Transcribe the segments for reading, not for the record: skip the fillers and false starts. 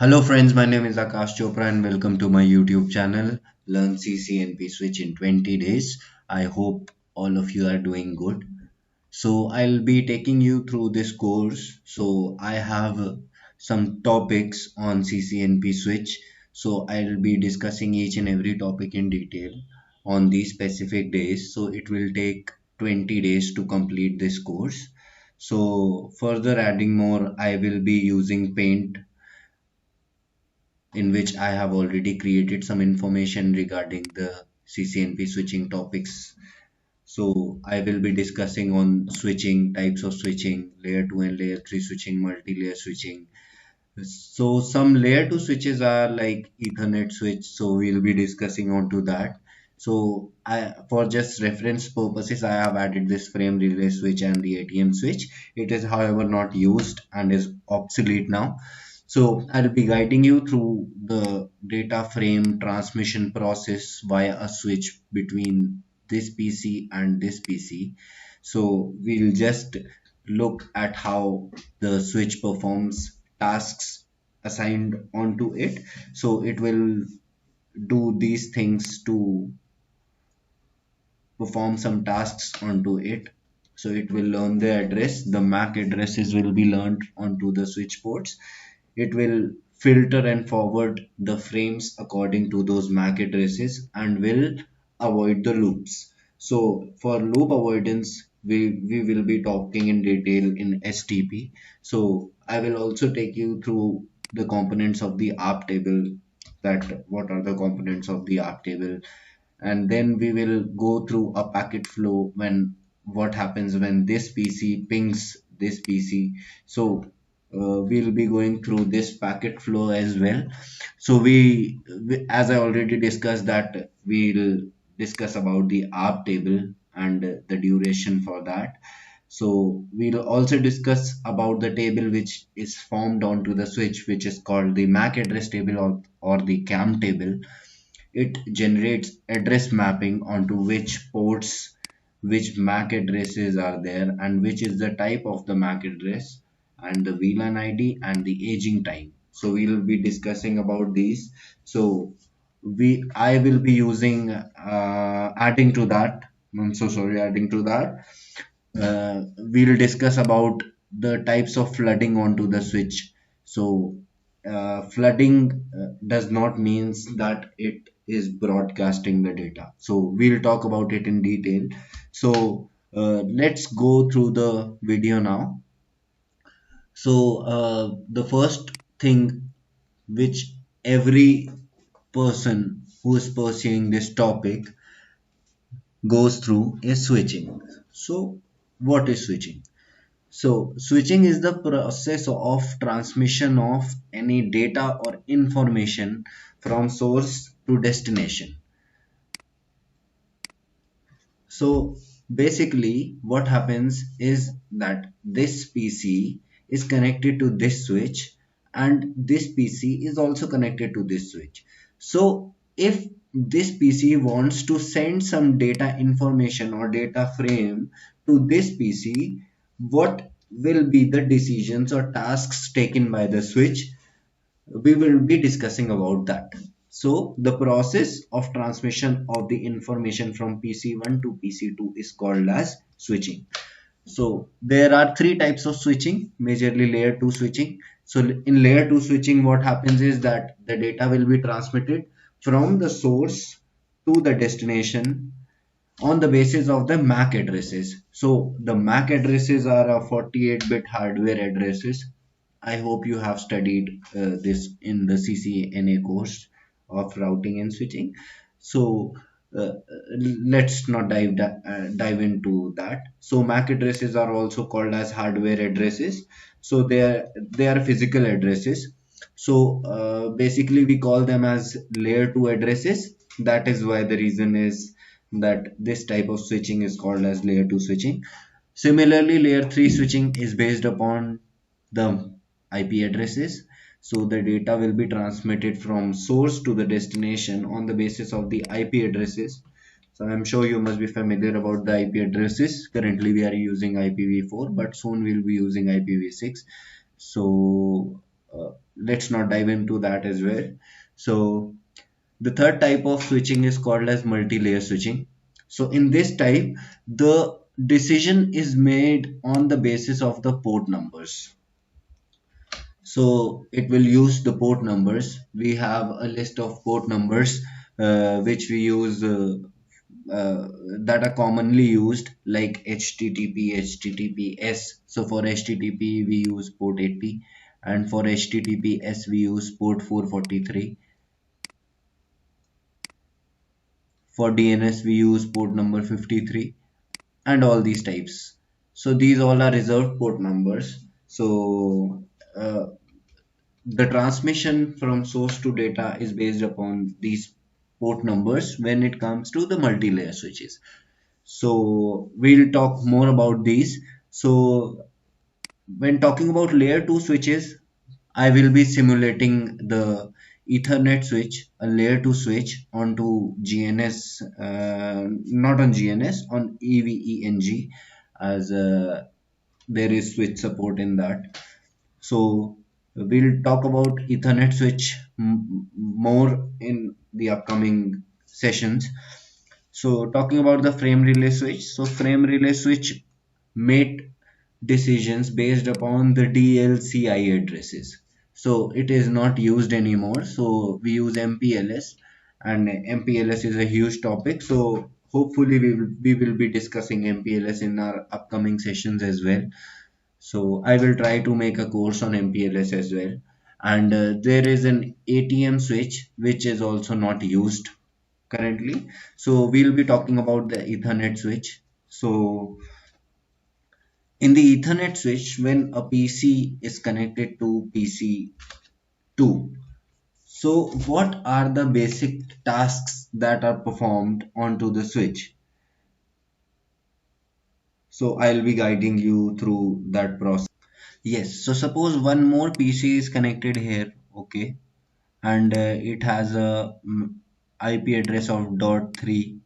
Hello friends, my name is Akash Chopra and welcome to my YouTube channel Learn CCNP Switch in 20 days. I hope all of you are doing good. So I'll be taking you through this course. So I have some topics on CCNP Switch. So I'll be discussing each and every topic in detail on these specific days. So it will take 20 days to complete this course. So further adding more, I will be using Paint, in which I have already created some information regarding the CCNP switching topics. So I will be discussing on switching, types of switching, layer 2 and layer 3 switching, multi-layer switching. So some layer 2 switches are like Ethernet switch, so we'll be discussing on to that. So for just reference purposes, I have added this frame relay switch and the ATM switch. It is however not used and is obsolete now. So I'll be guiding you through the data frame transmission process via a switch between this PC and this PC. So we'll just look at how the switch performs tasks assigned onto it. So it will do these things to perform some tasks onto it. So it will learn the address, the MAC addresses will be learned onto the switch ports. It will filter and forward the frames according to those MAC addresses and will avoid the loops. So for loop avoidance, we will be talking in detail in STP. So I will also take you through the components of the ARP table, that what are the components of the ARP table, and then we will go through a packet flow when what happens when this PC pings this PC. So we'll be going through this packet flow as well. So as I already discussed, that we'll discuss about the ARP table and the duration for that. So we'll also discuss about the table which is formed onto the switch, which is called the MAC address table, or the CAM table. It generates address mapping onto which ports which MAC addresses are there and which is the type of the MAC address and the VLAN ID and the aging time. So we will be discussing about these. So I will be using adding to that. I'm so sorry, adding to that. We'll discuss about the types of flooding onto the switch. So flooding does not means that it is broadcasting the data. So we'll talk about it in detail. So let's go through the video now. So the first thing which every person who is pursuing this topic goes through is switching. So what is switching? So switching is the process of transmission of any data or information from source to destination. So basically what happens is that this PC is connected to this switch and this PC is also connected to this switch. So if this PC wants to send some data information or data frame to this PC, what will be the decisions or tasks taken by the switch? We will be discussing about that. So the process of transmission of the information from PC1 to PC2 is called as switching. So there are three types of switching, majorly layer 2 switching. So in layer 2 switching, what happens is that the data will be transmitted from the source to the destination on the basis of the MAC addresses. So the MAC addresses are a 48-bit hardware addresses. I hope you have studied this in the CCNA course of routing and switching. So uh, let's not dive into that. So MAC addresses are also called as hardware addresses. So they are physical addresses. So basically we call them as layer 2 addresses. That is why the reason is that this type of switching is called as layer 2 switching. Similarly, layer 3 switching is based upon the IP addresses. So the data will be transmitted from source to the destination on the basis of the IP addresses. So I'm sure you must be familiar about the IP addresses. Currently we are using IPv4, but soon we'll be using IPv6. So let's not dive into that as well. So the third type of switching is called as multi-layer switching. So in this type, the decision is made on the basis of the port numbers. So it will use the port numbers. We have a list of port numbers which we use uh, that are commonly used, like HTTP, HTTPS. So for HTTP we use port 80, and for HTTPS we use port 443. For DNS we use port number 53, and all these types. So these all are reserved port numbers. So the transmission from source to data is based upon these port numbers when it comes to the multi-layer switches. So we'll talk more about these. So when talking about layer 2 switches, I will be simulating the Ethernet switch, a layer 2 switch onto GNS, not on GNS, on EVENG, as there is switch support in that. So we'll talk about Ethernet switch more in the upcoming sessions. So talking about the frame relay switch, so frame relay switch made decisions based upon the DLCI addresses. So it is not used anymore. So we use MPLS, and MPLS is a huge topic. So hopefully we will be discussing MPLS in our upcoming sessions as well. So I will try to make a course on MPLS as well. And there is an ATM switch which is also not used currently. So we'll be talking about the Ethernet switch. So in the Ethernet switch, when a PC is connected to PC2, so what are the basic tasks that are performed onto the switch? So I'll be guiding you through that process. Yes, so suppose one more PC is connected here, okay, and it has a IP address of dot 3,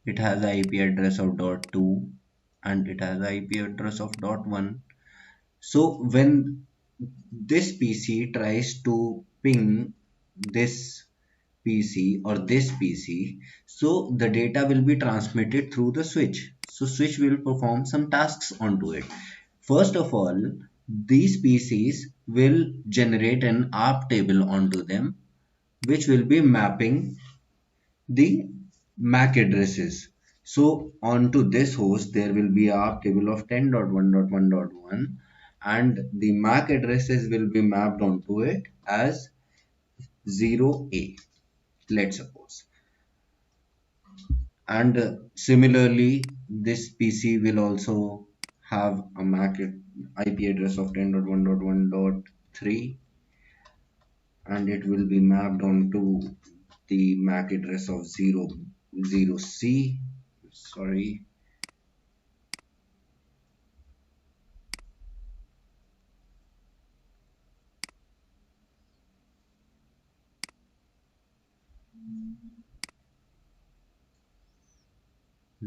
it has a IP address of dot 2, and it has a IP address of dot 1. So when this PC tries to ping this PC or this PC, so the data will be transmitted through the switch. So switch will perform some tasks onto it. First of all, these PCs will generate an ARP table onto them, which will be mapping the MAC addresses. So onto this host, there will be a table of 10.1.1.1, and the MAC addresses will be mapped onto it as 0A, let's suppose. And similarly, this PC will also have a MAC IP address of 10.1.1.3, and it will be mapped onto the MAC address of 0C, sorry,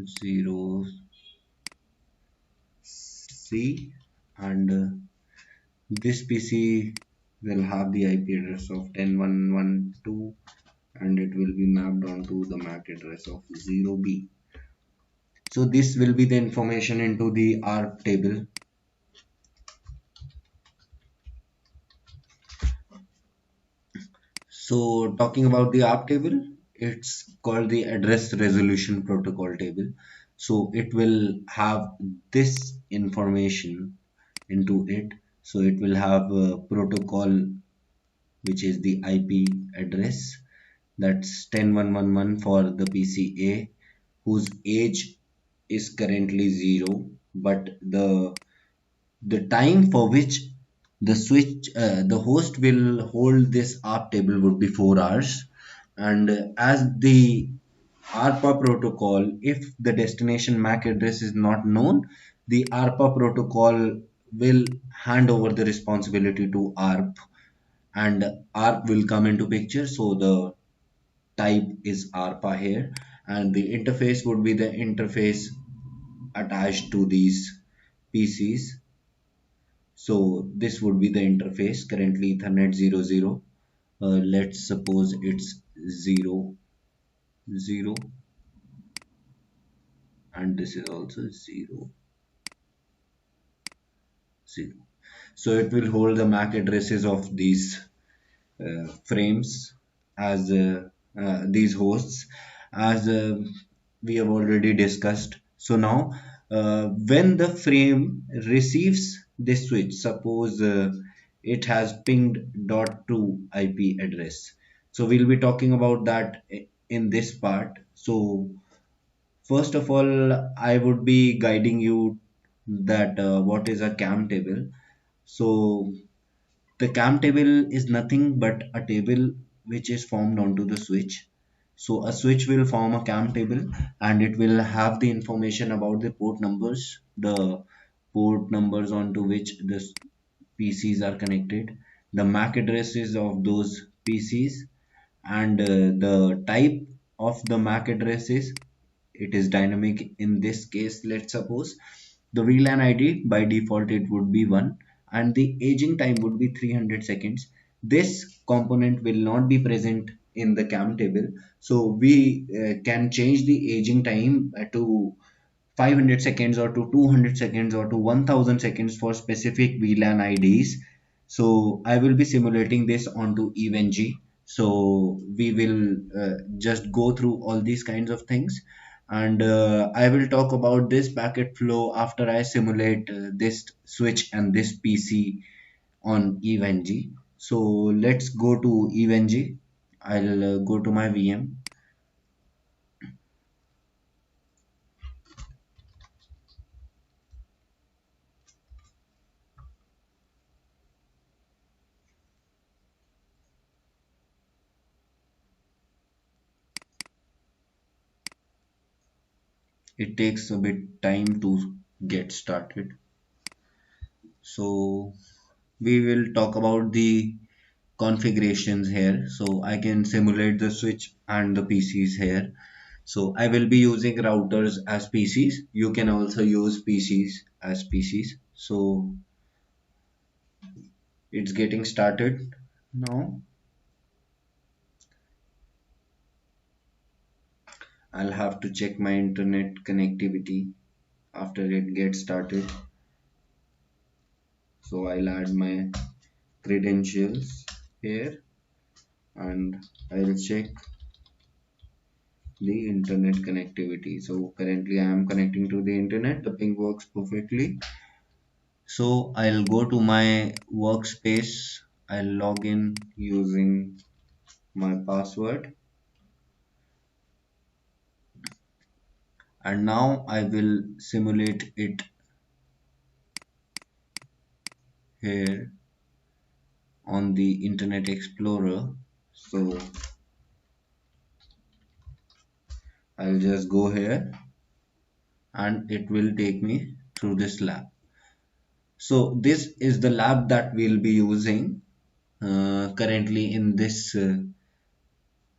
0C, and this PC will have the IP address of 10.1.1.2, and it will be mapped onto the MAC address of 0B. So this will be the information into the ARP table. So talking about the ARP table, it's called the address resolution protocol table. So it will have this information into it. So it will have a protocol, which is the IP address, that's 10.1.1.1 for the PCA, whose age is currently 0, but the time for which the host will hold this ARP table would be 4 hours. And as the ARPA protocol, if the destination MAC address is not known, the ARPA protocol will hand over the responsibility to ARP, and ARP will come into picture. So the type is ARPA here, and the interface would be the interface attached to these PCs. So this would be the interface, currently Ethernet 00. Let's suppose it's 0 0, and this is also 0 0. So it will hold the MAC addresses of these frames as these hosts, as we have already discussed. So now when the frame receives this switch, suppose it has pinged .2 IP address. So we'll be talking about that in this part. So first of all, I would be guiding you that what is a CAM table. So the CAM table is nothing but a table which is formed onto the switch. So a switch will form a CAM table, and it will have the information about the port numbers, the port numbers onto which the PCs are connected, the MAC addresses of those PCs, and the type of the MAC addresses. It is dynamic in this case. Let's suppose the VLAN ID by default it would be 1, and the aging time would be 300 seconds. This component will not be present in the CAM table, so we can change the aging time to 500 seconds or to 200 seconds or to 1000 seconds for specific VLAN IDs. So I will be simulating this onto EVE-NG. So we will just go through all these kinds of things, and I will talk about this packet flow after I simulate this switch and this PC on EVE-NG. So let's go to EVE-NG. I'll go to my VM. It takes a bit time to get started. So we will talk about the configurations here. So I can simulate the switch and the PCs here. So I will be using routers as PCs. You can also use PCs as PCs. So it's getting started now. I'll have to check my internet connectivity after it gets started. So I'll add my credentials here, and I'll check the internet connectivity. So currently I am connecting to the internet. The ping works perfectly. So I'll go to my workspace. I'll log in using my password, and now I will simulate it here on the Internet Explorer. So I'll just go here, and it will take me through this lab. So this is the lab that we'll be using currently in this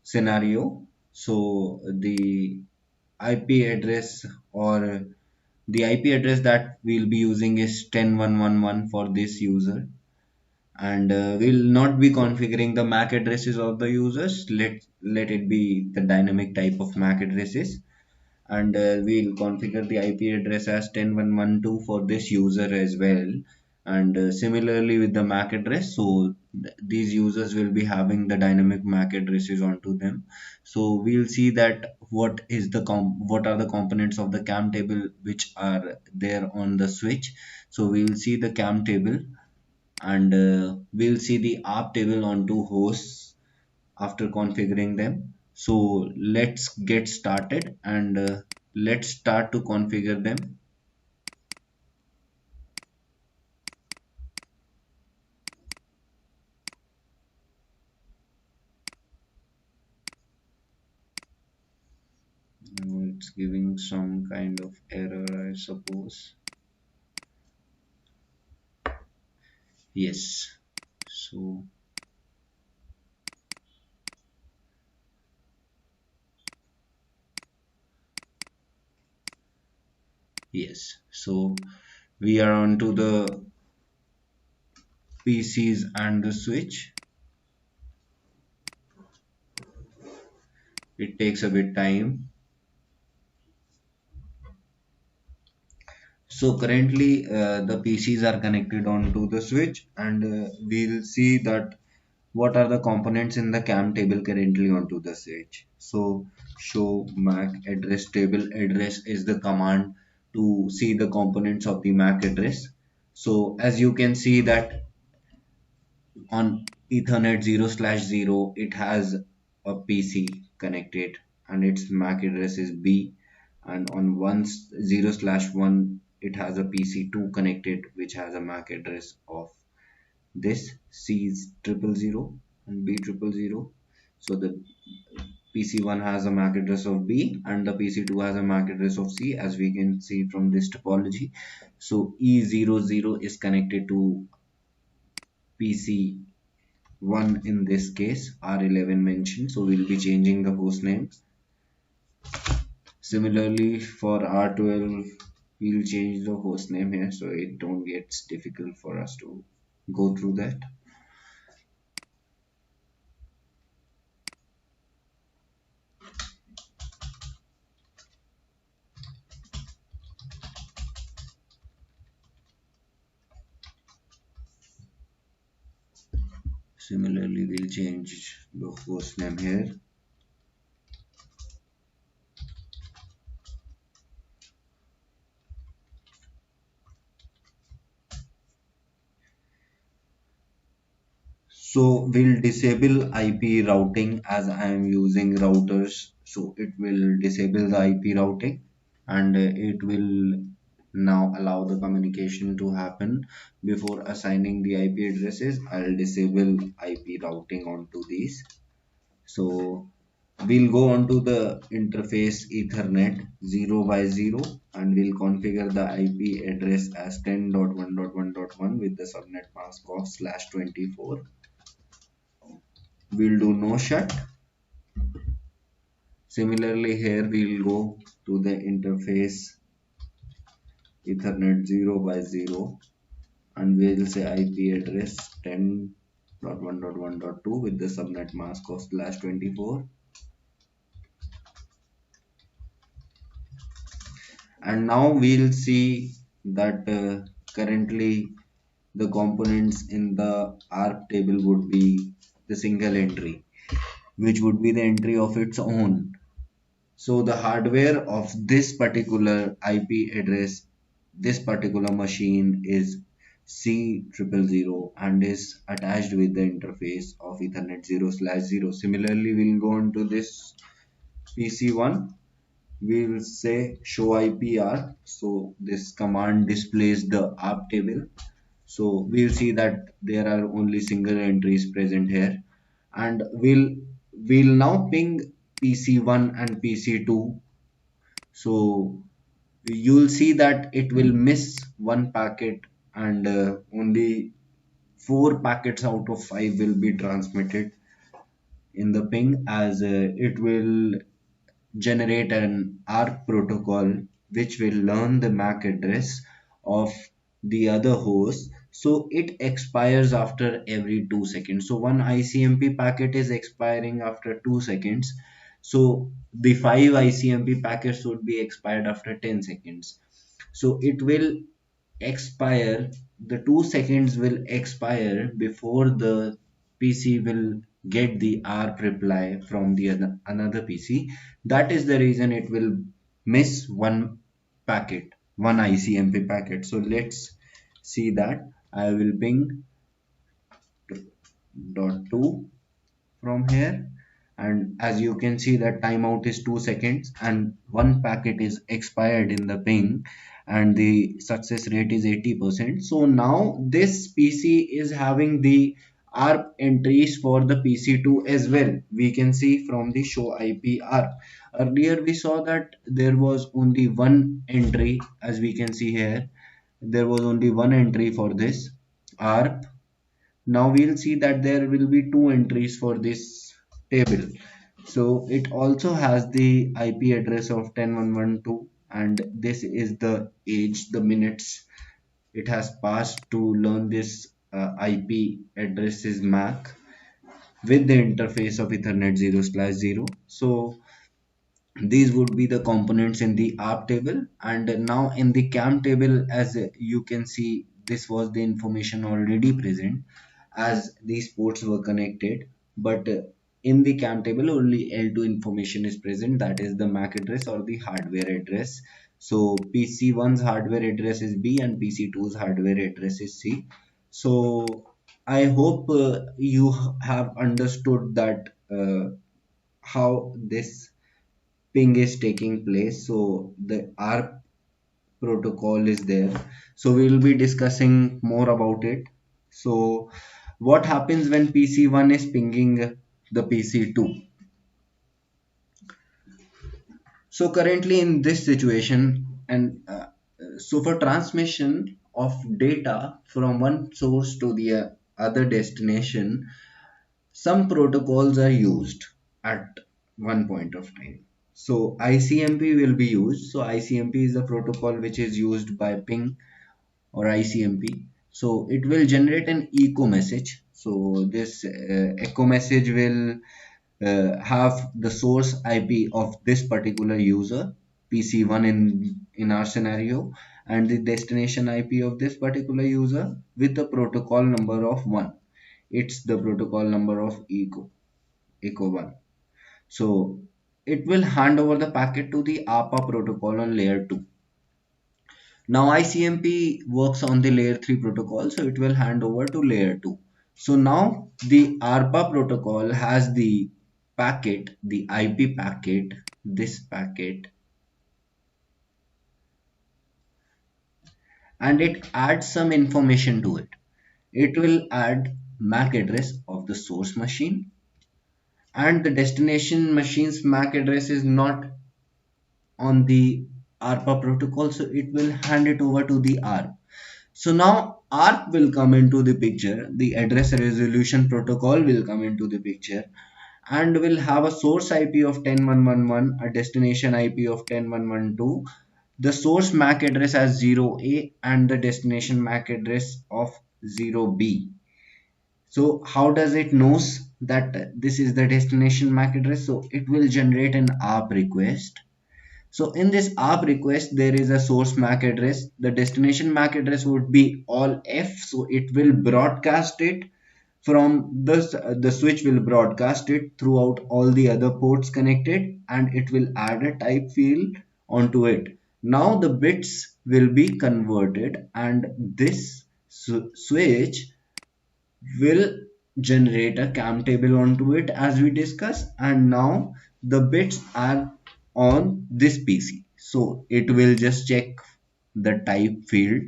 scenario. So the IP address, or the IP address that we'll be using is 10111 for this user, and we'll not be configuring the MAC addresses of the users. Let it be the dynamic type of MAC addresses, and we'll configure the IP address as 10112 for this user as well, and similarly with the MAC address. So these users will be having the dynamic MAC addresses onto them. So we'll see that what are the components of the CAM table which are there on the switch. So we will see the CAM table, and we'll see the ARP table onto hosts after configuring them. So let's get started, and let's start to configure them. It's giving some kind of error, I suppose. Yes. So yes. So we are on to the PCs and the switch. It takes a bit time. So currently the PCs are connected onto the switch, and we'll see that what are the components in the CAM table currently onto the switch. So show MAC address table. Address is the command to see the components of the MAC address. So as you can see that on Ethernet 0/0 it has a PC connected and its MAC address is B, and on 1/0/1 it has a PC2 connected which has a MAC address of this C is 000 and B 000. So the PC1 has a MAC address of B and the PC2 has a MAC address of C, as we can see from this topology. So E00 is connected to PC1 in this case, R11 mentioned. So we'll be changing the host name. Similarly for R12, we'll change the host name here so it don't gets difficult for us to go through that. Similarly, we'll change the host name here. So we'll disable IP routing as I am using routers. So it will disable the IP routing, and it will now allow the communication to happen. Before assigning the IP addresses, I'll disable IP routing onto these. So we'll go on to the interface Ethernet 0/0 and we'll configure the IP address as 10.1.1.1 with the subnet mask of /24. We'll do no shut. Similarly here we'll go to the interface Ethernet 0/0 and we'll say IP address 10.1.1.2 with the subnet mask of /24. And now we'll see that currently the components in the ARP table would be the single entry, which would be the entry of its own. So the hardware of this particular IP address, this particular machine is C000 and is attached with the interface of Ethernet 0/0. Similarly, we'll go on to this PC1. We'll say show IPR. So this command displays the ARP table. So we'll see that there are only single entries present here, and we'll now ping PC1 and PC2. So you'll see that it will miss one packet, and only 4 packets out of 5 will be transmitted in the ping, as it will generate an ARP protocol which will learn the MAC address of the other host. So it expires after every 2 seconds. So one ICMP packet is expiring after 2 seconds. So the 5 ICMP packets would be expired after 10 seconds. So it will expire, the 2 seconds will expire before the PC will get the ARP reply from the another PC. That is the reason it will miss one packet, one ICMP packet. So let's see that. I will ping .2 from here, and as you can see that timeout is 2 seconds and one packet is expired in the ping, and the success rate is 80%. So now this PC is having the ARP entries for the PC2 as well. We can see from the show IP ARP. Earlier we saw that there was only one entry, as we can see here. There was only one entry for this ARP. Now we'll see that there will be two entries for this table. So it also has the IP address of 10.1.1.2, and this is the age, the minutes it has passed to learn this IP address is MAC with the interface of Ethernet 0/0. So these would be the components in the ARP table, and now in the CAM table, as you can see, this was the information already present as these ports were connected, but in the CAM table only L2 information is present, that is the MAC address or the hardware address. So PC1's hardware address is B and PC2's hardware address is C. So I hope you have understood that how this ping is taking place. So the ARP protocol is there. So we will be discussing more about it. So what happens when PC1 is pinging the PC2? So currently in this situation, and so for transmission of data from one source to the other destination, some protocols are used at one point of time. So ICMP will be used. So ICMP is the protocol which is used by ping or ICMP. So it will generate an echo message. So this echo message will have the source IP of this particular user, PC1 in our scenario, and the destination IP of this particular user with the protocol number of 1. It's the protocol number of echo 1. So it will hand over the packet to the APA protocol on layer 2. Now ICMP works on the layer 3 protocol, so it will hand over to layer 2. So now the ARPA protocol has the packet, the IP packet, this packet, and it adds some information to it. It will add MAC address of the source machine, and the destination machine's MAC address is not on the ARPA protocol, so it will hand it over to the ARP. So now ARP will come into the picture, the address resolution protocol will come into the picture, and will have a source IP of 10111, a destination IP of 10112, the source MAC address as 0A and the destination MAC address of 0B. So how does it knows that this is the destination MAC address? So it will generate an ARP request. So in this ARP request, there is a source MAC address. The destination MAC address would be all F. So it will broadcast it from this, the switch will broadcast it throughout all the other ports connected, and it will add a type field onto it. Now the bits will be converted, and this switch will generate a CAM table onto it as we discussed, and now the bits are on this PC. So it will just check the type field,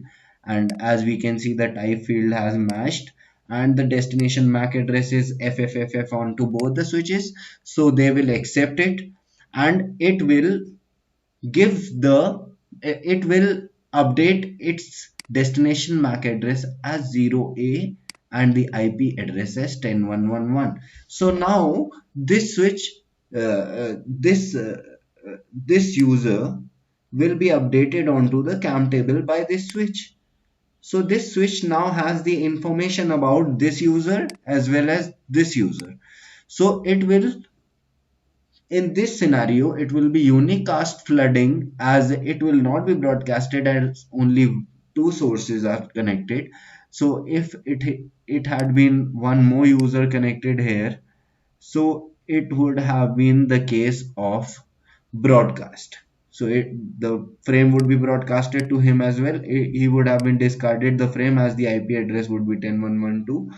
and as we can see the type field has matched, and the destination MAC address is FFFF onto both the switches, so they will accept it, and it will update its destination MAC address as 0A and the IP address as 10111. So now this switch, this user will be updated onto the CAM table by this switch. So this switch now has the information about this user as well as this user. So it will, in this scenario, it will be unicast flooding, as it will not be broadcasted as only two sources are connected. So if it had been one more user connected here, so it would have been the case of broadcast. So the frame would be broadcasted to him as well. He would have been discarded the frame as the IP address would be 10112.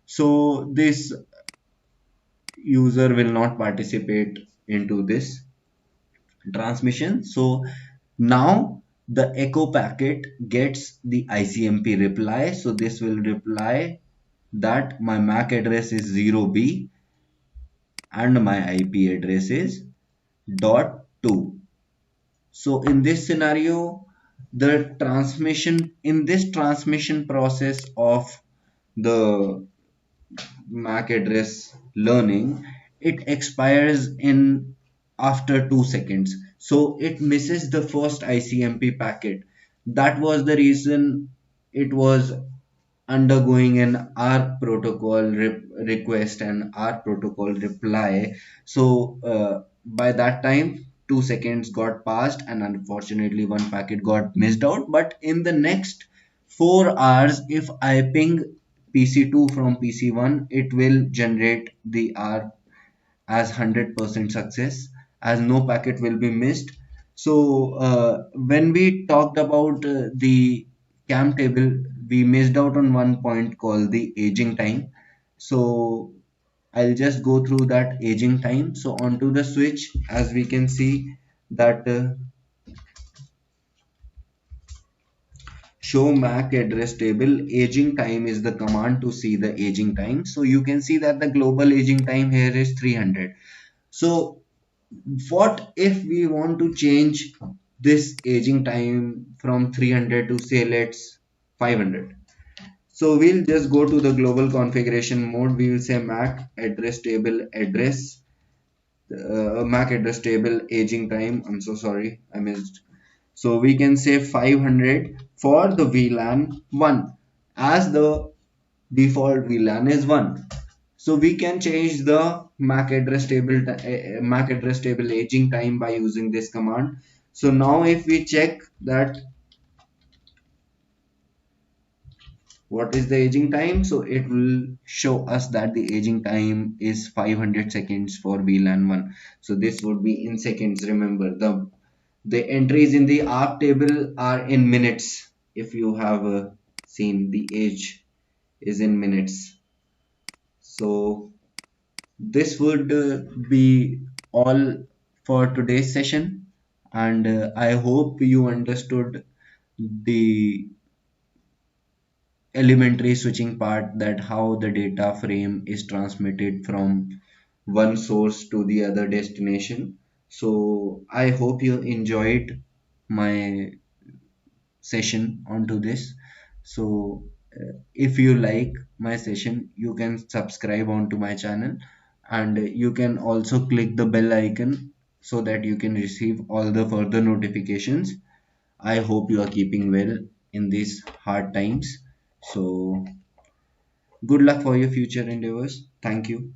So this user will not participate into this transmission. So now the echo packet gets the ICMP reply. So this will reply that my MAC address is 0B and my IP address is dot 2. So in this scenario, the transmission, in this transmission process of the MAC address learning, it expires in after 2 seconds. So it misses the first ICMP packet. That was the reason it was undergoing an ARP protocol request and ARP protocol reply. So by that time, 2 seconds got passed, and unfortunately, one packet got missed out. But in the next 4 hours, if I ping PC2 from PC1, it will generate the ARP as 100% success, as no packet will be missed. So when we talked about the cam table, we missed out on one point called the aging time. So I'll just go through that aging time. So onto the switch, as we can see that show MAC address table, aging time is the command to see the aging time. So you can see that the global aging time here is 300. So what if we want to change this aging time from 300 to, say, let's 500? So we'll just go to the global configuration mode. We will say MAC address table address, MAC address table aging time. I'm so sorry, I missed. So we can say 500 for the VLAN 1, as the default VLAN is 1. So we can change the MAC address table aging time by using this command. So now if we check that what is the aging time, so it will show us that the aging time is 500 seconds for VLAN 1. So this would be in seconds. Remember, the entries in the ARP table are in minutes. If you have seen, the age is in minutes. So this would be all for today's session, and I hope you understood the elementary switching part, that how the data frame is transmitted from one source to the other destination. So I hope you enjoyed my session onto this. So if you like my session, you can subscribe onto my channel, and you can also click the bell icon so that you can receive all the further notifications. I hope you are keeping well in these hard times. So good luck for your future endeavors. Thank you.